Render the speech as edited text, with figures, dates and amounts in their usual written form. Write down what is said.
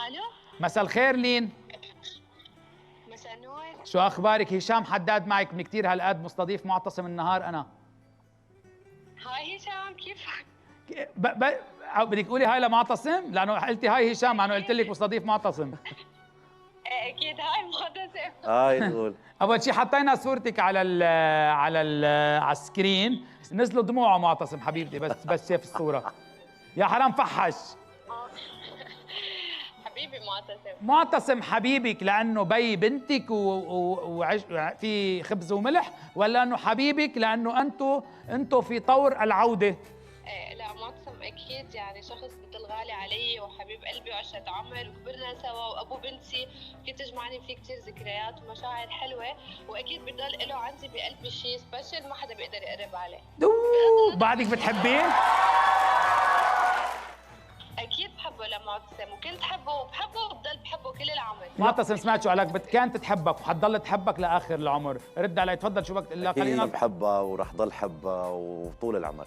الو. مساء الخير لين. مساء النور. شو اخبارك؟ هشام حداد معك من كتير هالقد، مستضيف معتصم النهار انا. هاي هشام، كيفك؟ بدك تقولي هاي لمعتصم؟ لانه قلتي هاي هشام، انا قلت لك مستضيف معتصم. اكيد هاي معتصم. هاي نقول. اول شيء حطينا صورتك على السكرين، نزلوا دموعه معتصم حبيبتي بس شاف الصوره. يا حرام فحش. حبيبي معتصم. معتصم حبيبك لانه بي بنتك في خبز وملح، ولا انه حبيبك لانه انتو في طور العوده؟ لا معتصم اكيد يعني شخص مثل غالي علي وحبيب قلبي وعشرة عمر، وكبرنا سوا وابو بنتي، كنت تجمعني فيه كثير ذكريات ومشاعر حلوه، واكيد بضل له عندي بقلبي شيء سبيشل ما حدا بيقدر يقرب عليه. بعدك بتحبيه؟ اكيد بحبه لمعتصم، وكنت حبه وبحبه وبضل بحبه كل العمر. معتصم سمعت شو قالك؟ كانت تحبك وحتضل تحبك لاخر العمر. رد علي تفضل، شو بدك تقول لها؟ أكيد بحبها ورح ضل حبها وطول العمر.